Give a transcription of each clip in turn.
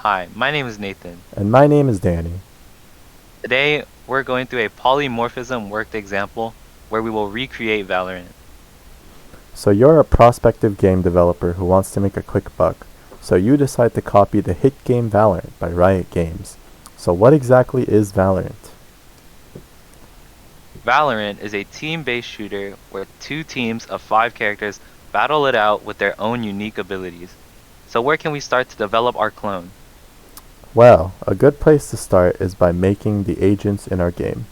Hi, my name is Nathan. And my name is Danny. Today, we're going through a polymorphism worked example where we will recreate Valorant. So you're a prospective game developer who wants to make a quick buck. So you decide to copy the hit game Valorant by Riot Games. So what exactly is Valorant? Valorant is a team-based shooter where two teams of 5 characters battle it out with their own unique abilities. So where can we start to develop our clone? Well, a good place to start is by making the agents in our game.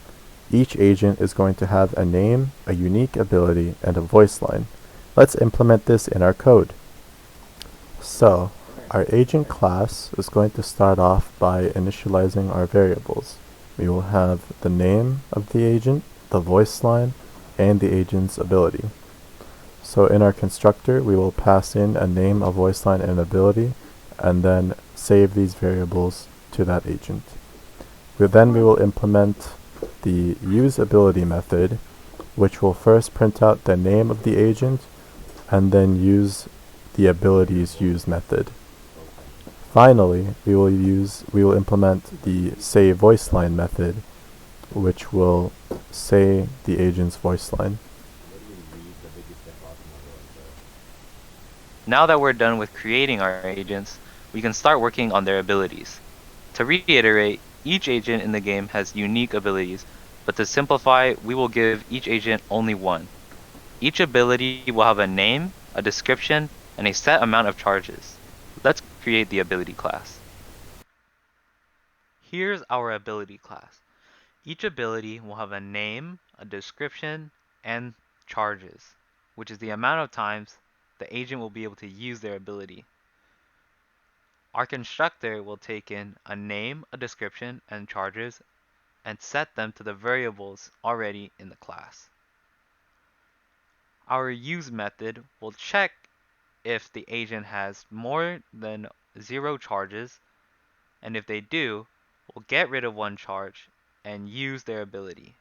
Each agent is going to have a name, a unique ability, and a voice line. Let's implement this in our code. So, our agent class is going to start off by initializing our variables. We will have the name of the agent, the voice line, and the agent's ability. So in our constructor, we will pass in a name, a voice line, and ability, and then save these variables to that agent. Then we will implement the useAbility method, which will first print out the name of the agent, and then use the abilities use method. Finally, we will implement the sayVoiceLine method, which will say the agent's voice line. Now that we're done with creating our agents, we can start working on their abilities. To reiterate, each agent in the game has unique abilities, but to simplify, we will give each agent only one. Each ability will have a name, a description, and a set amount of charges. Let's create the ability class. Here's our ability class. Each ability will have a name, a description, and charges, which is the amount of times the agent will be able to use their ability. Our constructor will take in a name, a description, and charges and set them to the variables already in the class. Our use method will check if the agent has more than 0 charges, and if they do, we'll get rid of 1 charge and use their ability.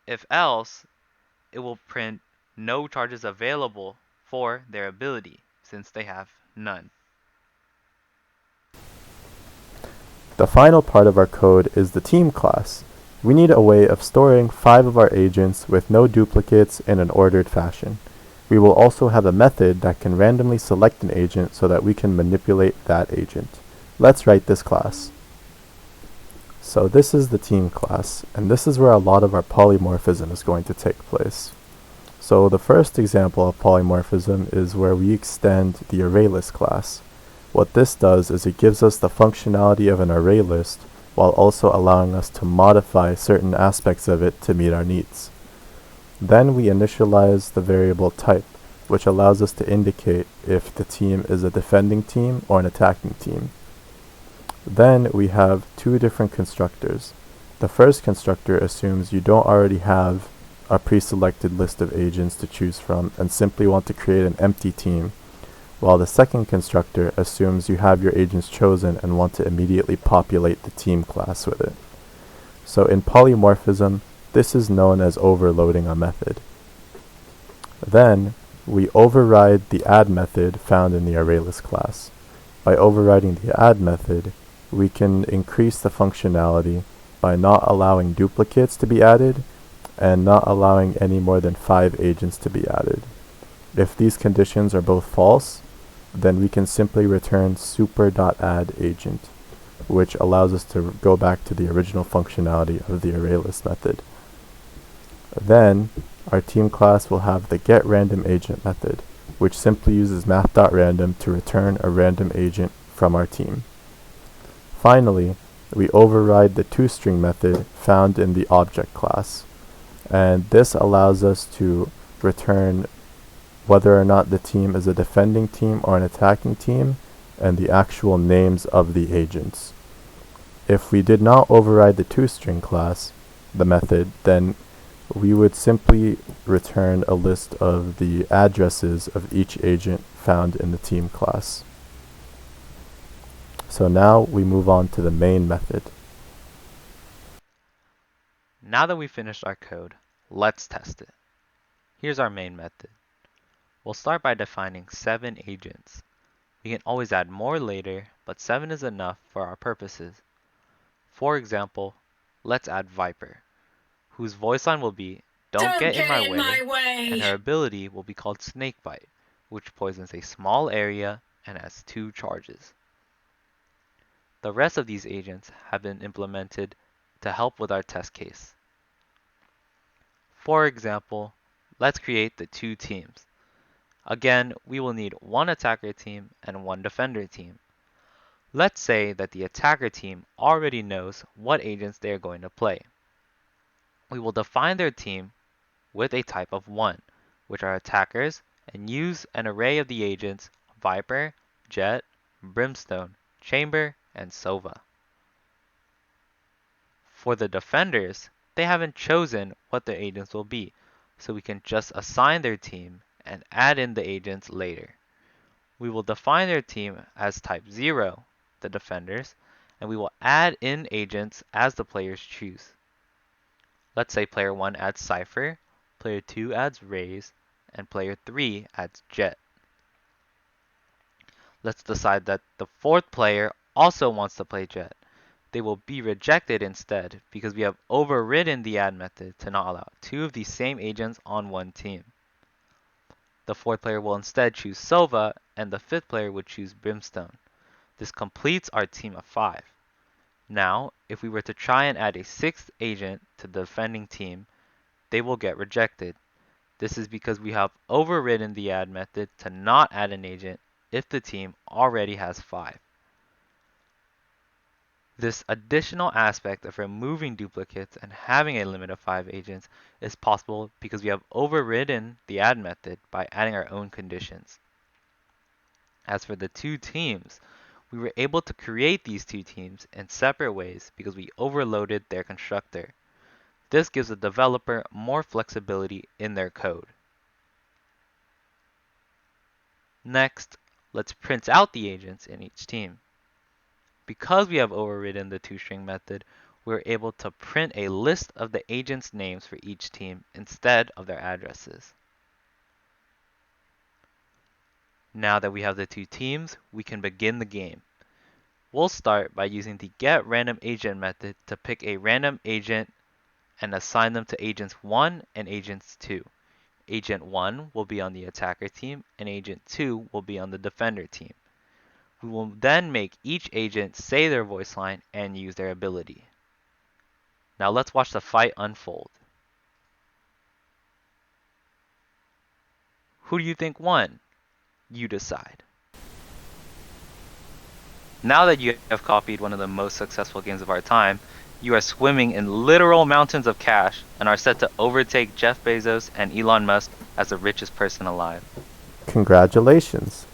If else, it will print no charges available for their ability, since they have none. The final part of our code is the team class. We need a way of storing 5 of our agents with no duplicates in an ordered fashion. We will also have a method that can randomly select an agent so that we can manipulate that agent. Let's write this class. So this is the team class, and this is where a lot of our polymorphism is going to take place. So the first example of polymorphism is where we extend the ArrayList class. What this does is it gives us the functionality of an array list while also allowing us to modify certain aspects of it to meet our needs. Then we initialize the variable type, which allows us to indicate if the team is a defending team or an attacking team. Then we have 2 different constructors. The first constructor assumes you don't already have a pre-selected list of agents to choose from and simply want to create an empty team, while the second constructor assumes you have your agents chosen and want to immediately populate the team class with it. So in polymorphism, this is known as overloading a method. Then we override the add method found in the ArrayList class. By overriding the add method, we can increase the functionality by not allowing duplicates to be added and not allowing any more than 5 agents to be added. If these conditions are both false, then we can simply return super.addAgent, which allows us to go back to the original functionality of the ArrayList method. Then our team class will have the getRandomAgent method, which simply uses math.random to return a random agent from our team. Finally, we override the toString method found in the object class, and this allows us to return whether or not the team is a defending team or an attacking team and the actual names of the agents. If we did not override the toString class, the method, then we would simply return a list of the addresses of each agent found in the team class. So now we move on to the main method. Now that we've finished our code, let's test it. Here's our main method. We'll start by defining 7 agents. We can always add more later, but 7 is enough for our purposes. For example, let's add Viper, whose voice line will be "Don't Don't get in my get in way," my and way! her ability will be called Snakebite, which poisons a small area and has 2 charges. The rest of these agents have been implemented to help with our test case. For example, let's create the 2 teams. Again, we will need 1 attacker team and 1 defender team. Let's say that the attacker team already knows what agents they are going to play. We will define their team with a type of 1, which are attackers, and use an array of the agents Viper, Jet, Brimstone, Chamber, and Sova. For the defenders, they haven't chosen what their agents will be, so we can just assign their team and add in the agents later. We will define their team as type 0, the defenders, and we will add in agents as the players choose. Let's say player 1 adds Cypher, player 2 adds Raze, and player 3 adds Jet. Let's decide that the 4th player also wants to play Jet. They will be rejected instead because we have overridden the add method to not allow 2 of these same agents on one team. The 4th player will instead choose Sova, and the 5th player would choose Brimstone. This completes our team of 5. Now, if we were to try and add a 6th agent to the defending team, they will get rejected. This is because we have overridden the add method to not add an agent if the team already has 5. This additional aspect of removing duplicates and having a limit of 5 agents is possible because we have overridden the add method by adding our own conditions. As for the 2 teams, we were able to create these 2 teams in separate ways because we overloaded their constructor. This gives the developer more flexibility in their code. Next, let's print out the agents in each team. Because we have overridden the toString method, we're able to print a list of the agents' names for each team instead of their addresses. Now that we have the 2 teams, we can begin the game. We'll start by using the getRandomAgent method to pick a random agent and assign them to agents 1 and agents 2. Agent 1 will be on the attacker team and agent 2 will be on the defender team. We will then make each agent say their voice line and use their ability. Now let's watch the fight unfold. Who do you think won? You decide. Now that you have copied one of the most successful games of our time, you are swimming in literal mountains of cash and are set to overtake Jeff Bezos and Elon Musk as the richest person alive. Congratulations!